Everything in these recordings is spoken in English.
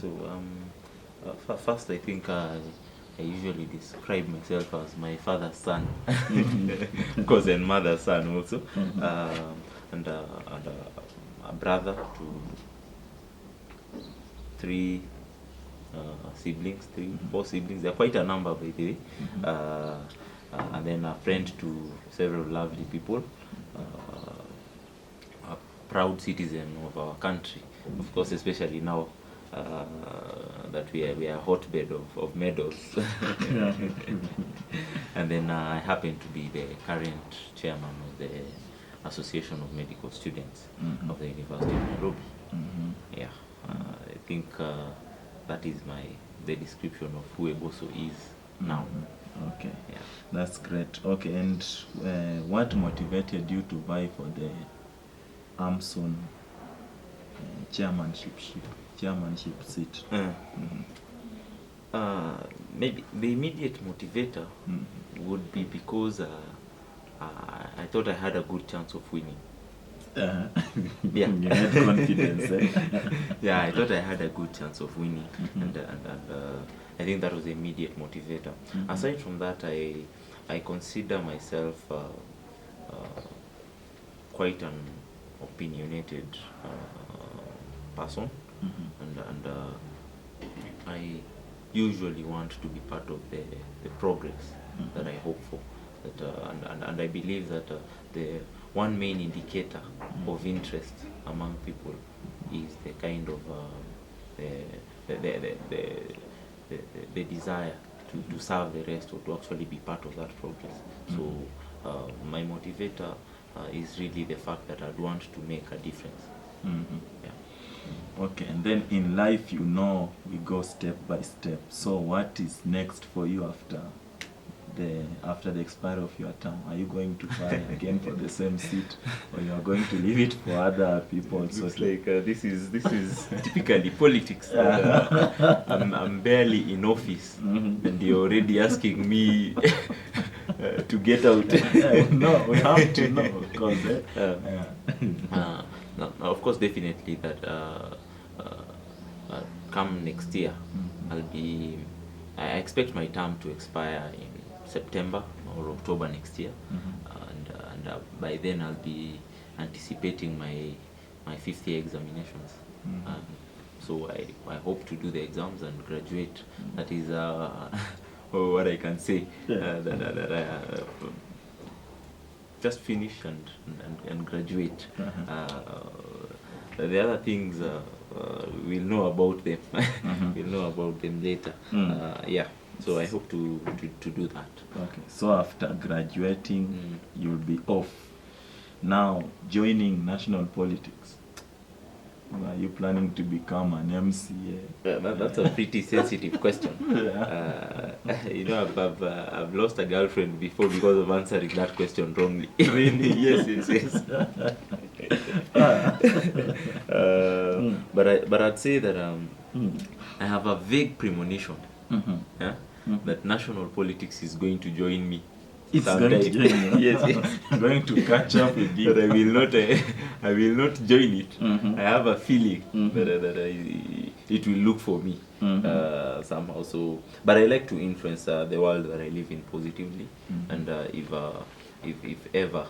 So first, I think I usually describe myself as my father's son, because and mother's son also, and a brother to three siblings, four siblings. They're quite a number, by the way. And then a friend to several lovely people. A proud citizen of our country, of course, especially now that we are a hotbed of medals. And then I happen to be the current chairman of the Association of Medical Students of the University of Nairobi. Yeah, I think that is the description of who Eboso is now. Okay, Yeah, that's great. Okay, and what motivated you to vie for the AMSUN chairmanship seat? Maybe the immediate motivator would be because I thought I had a good chance of winning. Yeah. You had confidence. Yeah, I thought I had a good chance of winning, and I think that was the immediate motivator. Aside from that, I consider myself quite an opinionated person, and I usually want to be part of the progress that I hope for. And I believe that the one main indicator of interest among people is the kind of the desire to serve the rest, or to actually be part of that progress. So my motivator is really the fact that I'd want to make a difference. Yeah. Okay, and then in life, we go step by step. So what is next for you after the expiry of your term? Are you going to vie again for the same seat, or you are going to leave it for other people? It looks like this is typically politics. I'm barely in office, and you're already asking me to get out. No, we have to know, because no, of course, definitely that come next year, I expect my term to expire in September or October next year, and by then I'll be anticipating my fifth year examinations. So I hope to do the exams and graduate. That is what I can say. That I just finish and graduate. The other things we'll know about them. We'll know about them later. Yeah. So I hope to do that. Okay. So after graduating, you'll be off. Now, joining national politics. Are you planning to become an MCA? That's a pretty sensitive question. I've lost a girlfriend before because of answering that question wrongly. Really? Yes. But I'd say that I have a vague premonition that national politics is going to join me. It's going to join you. Yes. Going to catch up with you. But I will not join it. I have a feeling that it will look for me somehow. So, but I like to influence the world that I live in positively, and if ever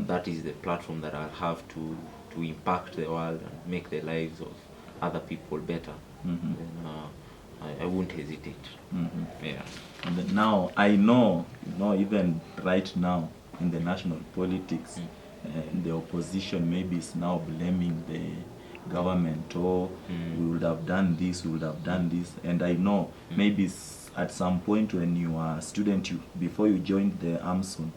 that is the platform that I'll have to impact the world and make the lives of other people better, then I won't hesitate. Yeah. And now I know, even right now in the national politics, the opposition maybe is now blaming the government, or we would have done this, and I know maybe at some point when you are a student, before you joined the AMSUN,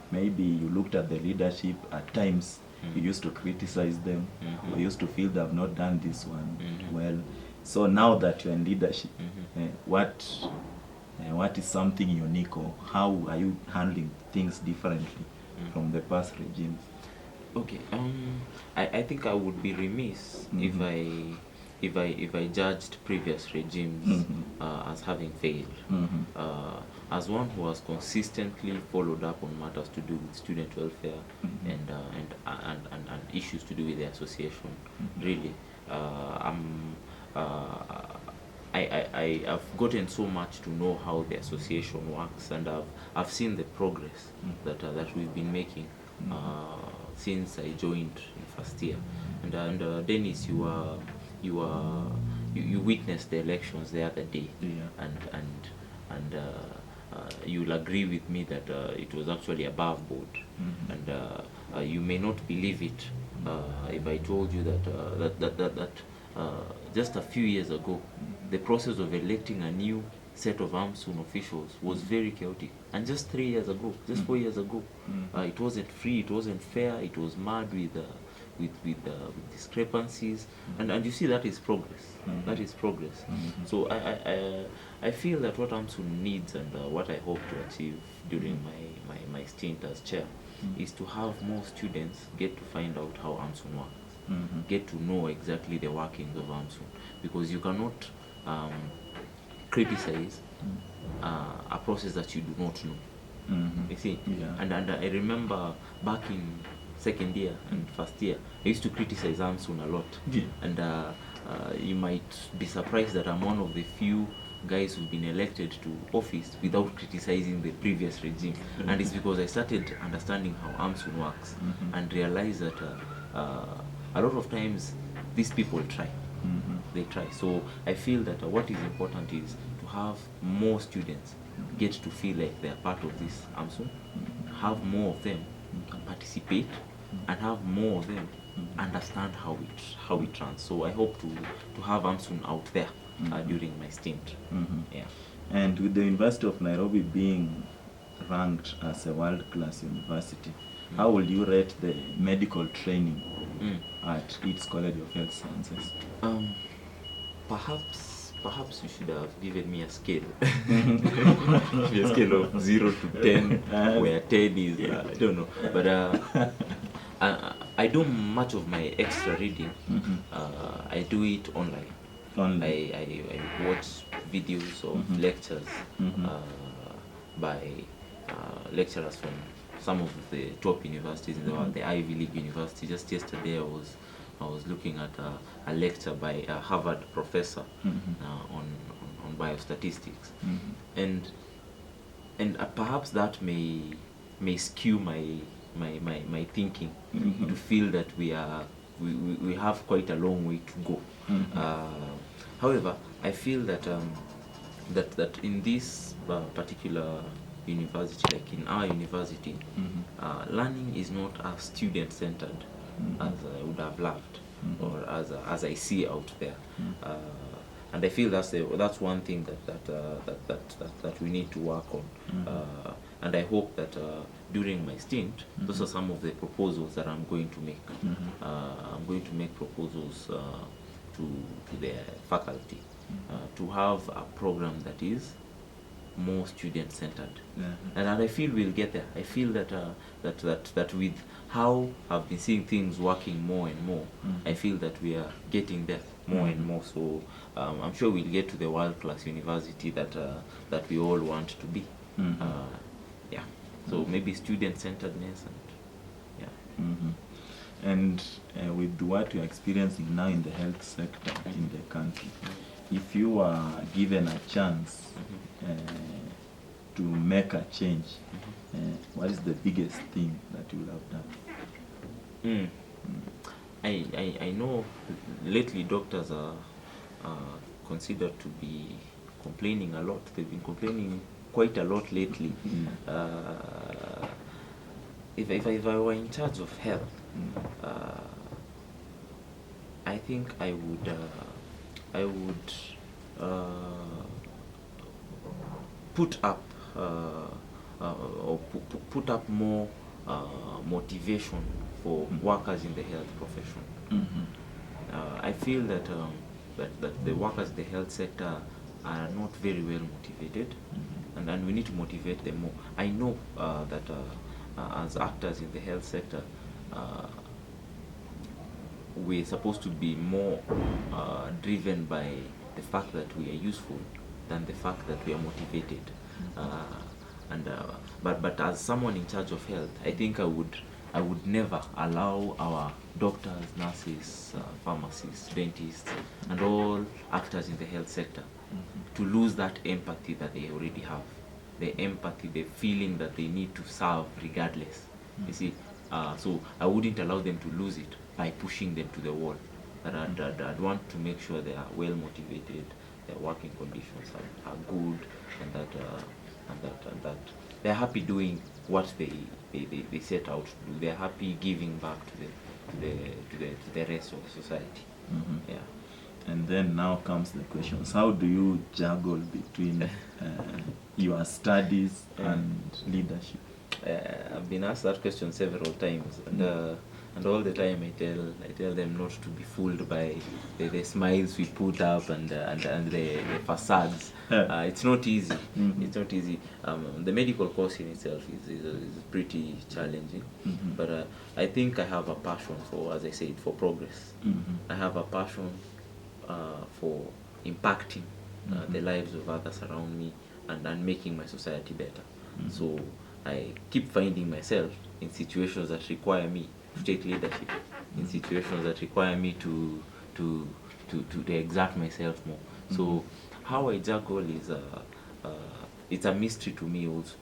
maybe you looked at the leadership at times. You used to criticize them, or used to feel they have not done this one well. So now that you're in leadership, what is something unique, or how are you handling things differently from the past regimes? Okay. I think I would be remiss if I judged previous regimes as having failed. As one who has consistently followed up on matters to do with student welfare and issues to do with the association, really, I've gotten so much to know how the association works, and I've seen the progress that we've been making since I joined in first year. And Dennis, you witnessed the elections the other day, and you'll agree with me that it was actually above board. And you may not believe it if I told you that just a few years ago, the process of electing a new set of AMSUN officials was very chaotic. And just 3 years ago, just 4 years ago, it wasn't free, it wasn't fair, it was marred with discrepancies, and you see that is progress. That is progress. So I feel that what AMSUN needs, and what I hope to achieve during my stint as chair, is to have more students get to find out how AMSUN works, get to know exactly the workings of AMSUN, because you cannot criticize a process that you do not know. You see, and I remember back in second year and first year, I used to criticize AMSUN a lot. And you might be surprised that I'm one of the few guys who've been elected to office without criticizing the previous regime. And it's because I started understanding how AMSUN works and realized that a lot of times these people try. They try. So I feel that what is important is to have more students get to feel like they're part of this AMSUN, have more of them participate, and have more of them understand how it runs. So I hope to have AMSUN out there during my stint. Yeah. And with the University of Nairobi being ranked as a world-class university, how will you rate the medical training at its College of Health Sciences? Perhaps you should have given me a scale. A scale of 0 to 10, where 10 is, I don't know. But I do much of my extra reading. I do it online. I watch videos of lectures by lecturers from some of the top universities in the world, the Ivy League university. Just yesterday I was looking at a lecture by a Harvard professor on biostatistics, and perhaps that may skew my thinking to feel that we have quite a long way to go. However, I feel that that in this particular university, like in our university, learning is not as student-centered as I would have loved, or as I see out there. And I feel that's one thing that we need to work on. And I hope that during my stint, those are some of the proposals that I'm going to make. I'm going to make proposals to the faculty to have a program that is more student-centered, and I feel we'll get there. I feel that with how I've been seeing things working more and more, I feel that we are getting there more and more. So I'm sure we'll get to the world-class university that we all want to be. Yeah. So maybe student-centeredness and And with what you're experiencing now in the health sector in the country, if you are given a chance to make a change, what is the biggest thing that you will have done? I know lately doctors are considered to be complaining a lot. They've been complaining quite a lot lately. If I were in charge of health, I think I would put up put up more motivation for workers in the health profession. I feel that the workers in the health sector are not very well motivated, and we need to motivate them more. I know that as actors in the health sector, we're supposed to be more driven by the fact that we are useful than the fact that we are motivated. But as someone in charge of health, I think I would never allow our doctors, nurses, pharmacists, dentists, and all actors in the health sector to lose that empathy that they already have, the empathy, the feeling that they need to serve regardless. You see, so I wouldn't allow them to lose it by pushing them to the wall. But I'd want to make sure they are well motivated, their working conditions are good, and that they're happy doing what they set out to do. They're happy giving back to the rest of the society. Yeah. And then now comes the questions. How do you juggle between your studies and leadership? I've been asked that question several times, and all the time I tell them not to be fooled by the smiles we put up and the facades. It's not easy. It's not easy. The medical course in itself is pretty challenging, but I think I have a passion for, as I said, for progress. I have a passion for impacting the lives of others around me and making my society better. So I keep finding myself in situations that require me to take leadership, in situations that require me to exert myself more. So how I juggle is it's a mystery to me also.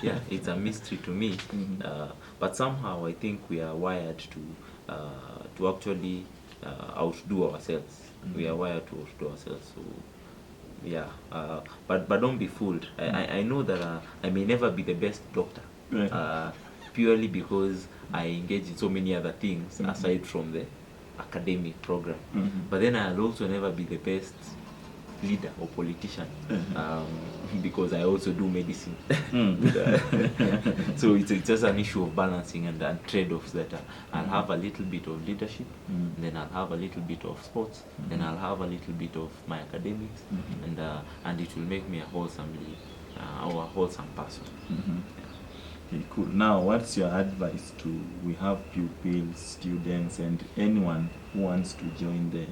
Yeah, it's a mystery to me. But somehow I think we are wired to actually outdo ourselves. We are wired to outdo ourselves. So yeah, but don't be fooled. I know that I may never be the best doctor, purely because I engage in so many other things aside from the academic program. But then I'll also never be the best leader or politician, because I also do medicine. So it's just an issue of balancing and trade-offs that I'll have a little bit of leadership, then I'll have a little bit of sports, then I'll have a little bit of my academics, and it will make me a wholesome or a wholesome person. Okay, cool. Now, what's your advice to, we have pupils, students, and anyone who wants to join the